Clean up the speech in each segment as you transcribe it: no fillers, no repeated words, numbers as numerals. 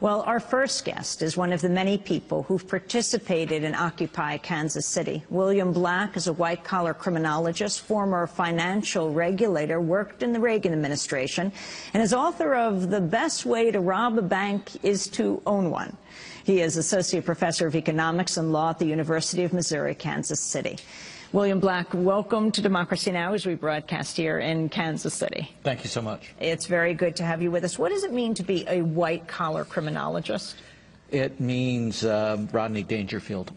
Well, our first guest is one of the many people who've participated in Occupy Kansas City. William Black is a white-collar criminologist, former financial regulator, worked in the Reagan administration, and is author of The Best Way to Rob a Bank is to Own One. He is Associate Professor of Economics and Law at the University of Missouri, Kansas City. William Black, welcome to Democracy Now! As we broadcast here in Kansas City. Thank you so much. It's very good to have you with us. What does it mean to be a white-collar criminologist? It means Rodney Dangerfield.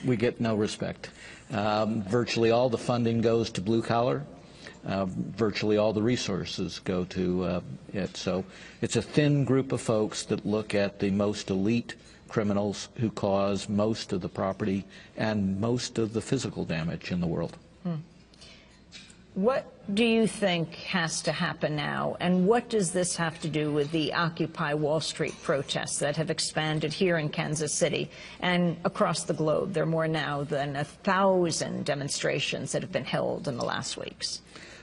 We get no respect. Virtually all the funding goes to blue-collar. Virtually all the resources go to it. So it's a thin group of folks that look at the most elite criminals who cause most of the property and most of the physical damage in the world. What do you think has to happen now, and what does this have to do with the Occupy Wall Street protests that have expanded here in Kansas City and across the globe? There are more now than 1,000 demonstrations that have been held in the last weeks.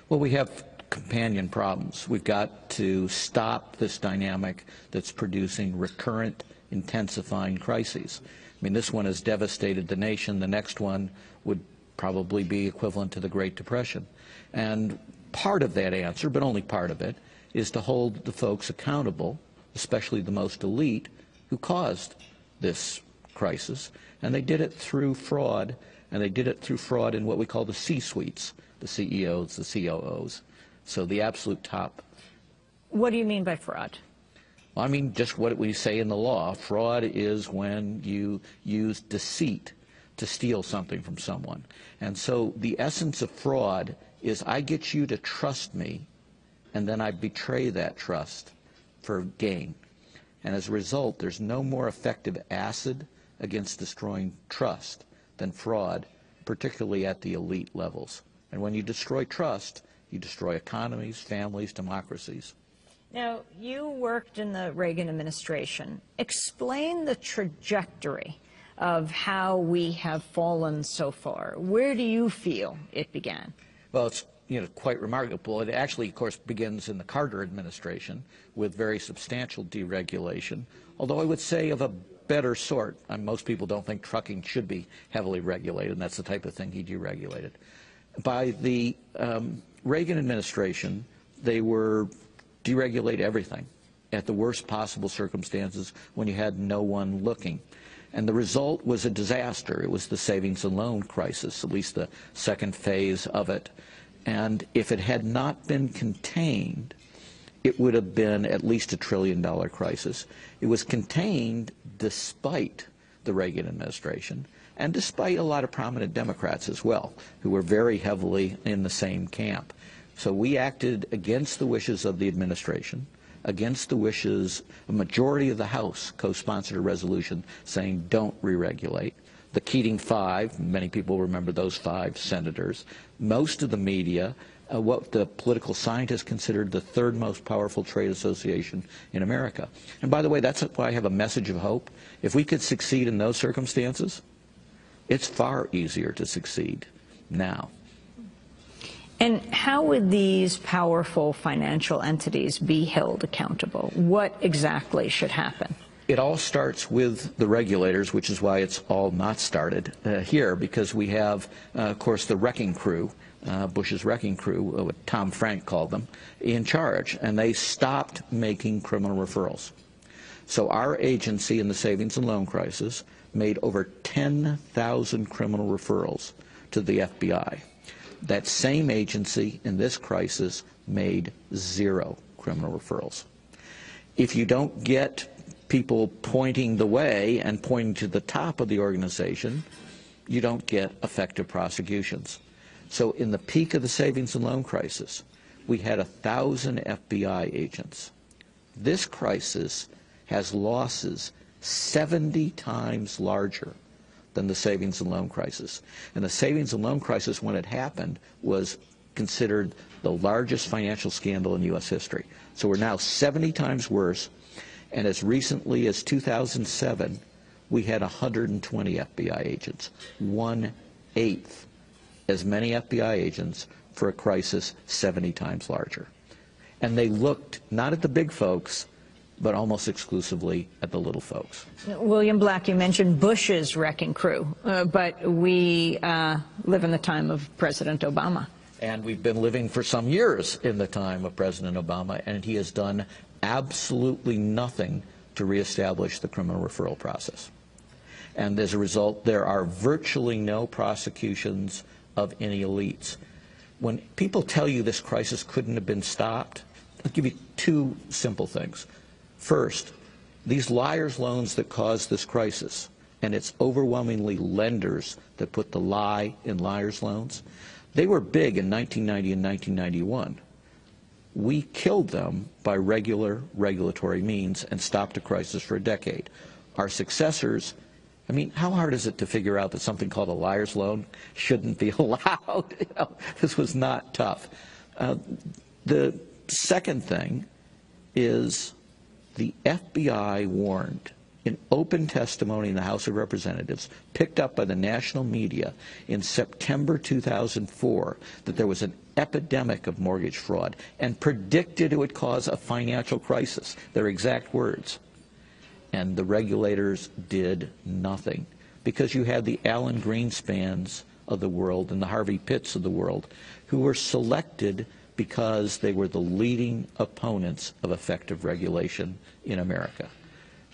Well, we have companion problems. We've got to stop this dynamic that's producing recurrent, intensifying crises. I mean, this one has devastated the nation. The next one would probably be equivalent to the Great Depression. And part of that answer, but only part of it, is to hold the folks accountable, especially the most elite, who caused this crisis. And they did it through fraud, and they did it through fraud in what we call the C-suites, the CEOs, the COOs, so the absolute top. What do you mean by fraud? I mean, just what we say in the law. Fraud is when you use deceit to steal something from someone. And so the essence of fraud is I get you to trust me, and then I betray that trust for gain. And as a result, there's no more effective acid against destroying trust than fraud, particularly at the elite levels. And when you destroy trust, you destroy economies, families, democracies. Now, you worked in the Reagan administration. Explain the trajectory of how we have fallen so far. Where do you feel it began? Well, it's quite remarkable. It actually, of course, begins in the Carter administration with very substantial deregulation, although I would say of a better sort. Most people don't think trucking should be heavily regulated, and that's the type of thing he deregulated. By the Reagan administration, they were deregulate everything at the worst possible circumstances when you had no one looking. And the result was a disaster. It was the savings and loan crisis, at least the second phase of it. And if it had not been contained, it would have been at least $1 trillion crisis. It was contained despite the Reagan administration and despite a lot of prominent Democrats as well, who were very heavily in the same camp. So we acted against the wishes of the administration, against the wishes, a majority of the House co-sponsored a resolution saying don't re-regulate. The Keating Five, many people remember those 5 senators, most of the media, what the political scientists considered the third most powerful trade association in America. And by the way, that's why I have a message of hope. If we could succeed in those circumstances, it's far easier to succeed now. And how would these powerful financial entities be held accountable? What exactly should happen? It all starts with the regulators, which is why it's all not started here, because we have, of course, the wrecking crew, Bush's wrecking crew, what Tom Frank called them, in charge, and they stopped making criminal referrals. So our agency in the savings and loan crisis made over 10,000 criminal referrals to the FBI. That same agency in this crisis made 0 criminal referrals. If you don't get people pointing the way and pointing to the top of the organization, you don't get effective prosecutions. So in the peak of the savings and loan crisis, we had 1,000 FBI agents. This crisis has losses 70 times larger than the savings and loan crisis. And the savings and loan crisis, when it happened, was considered the largest financial scandal in U.S. history. So we're now 70 times worse, and as recently as 2007, we had 120 FBI agents, 1/8 as many FBI agents for a crisis 70 times larger. And they looked not at the big folks, but almost exclusively at the little folks. William Black, you mentioned Bush's wrecking crew, but we live in the time of President Obama. And we've been living for some years in the time of President Obama, and he has done absolutely nothing to reestablish the criminal referral process. And as a result, there are virtually no prosecutions of any elites. When people tell you this crisis couldn't have been stopped, I'll give you two simple things. First, these liar's loans that caused this crisis, and it's overwhelmingly lenders that put the lie in liar's loans, they were big in 1990 and 1991. We killed them by regular regulatory means and stopped a crisis for a decade. Our successors, I mean, how hard is it to figure out that something called a liar's loan shouldn't be allowed? You know, this was not tough. The second thing is the FBI warned in open testimony in the House of Representatives, picked up by the national media in September 2004, that there was an epidemic of mortgage fraud and predicted it would cause a financial crisis, their exact words. And the regulators did nothing, because you had the Alan Greenspans of the world and the Harvey Pitts of the world who were selected because they were the leading opponents of effective regulation in America.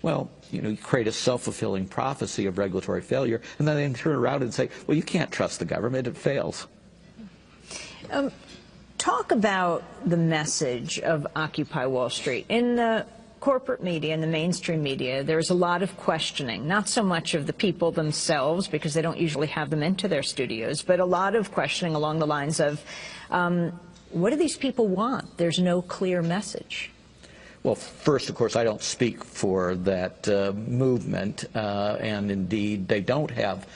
Well, you know, you create a self-fulfilling prophecy of regulatory failure, and then they turn around and say, well, you can't trust the government, it fails. Talk about the message of Occupy Wall Street. In the corporate media and the mainstream media, there's a lot of questioning, not so much of the people themselves, because they don't usually have them into their studios, but a lot of questioning along the lines of, what do these people want? There's no clear message. Well, first, of course, I don't speak for that movement, and indeed, they don't have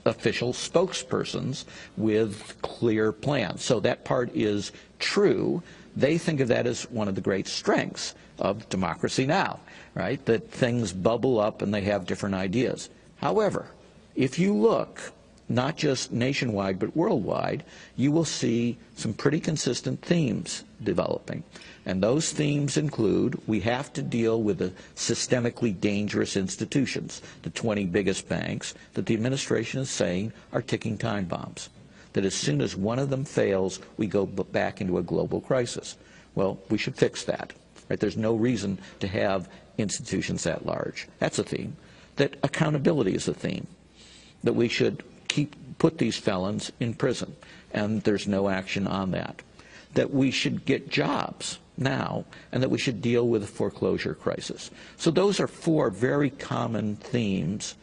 official spokespersons with clear plans. So that part is true. They think of that as one of the great strengths of democracy now, right? That things bubble up and they have different ideas. However, if you look not just nationwide but worldwide, you will see some pretty consistent themes developing. And those themes include, we have to deal with the systemically dangerous institutions, the 20 biggest banks that the administration is saying are ticking time bombs. That as soon as one of them fails, we go back into a global crisis. Well, we should fix that. Right? There's no reason to have institutions that large. That's a theme. That accountability is a theme. That we should put these felons in prison, and there's no action on that. That we should get jobs now, and that we should deal with the foreclosure crisis. So those are four very common themes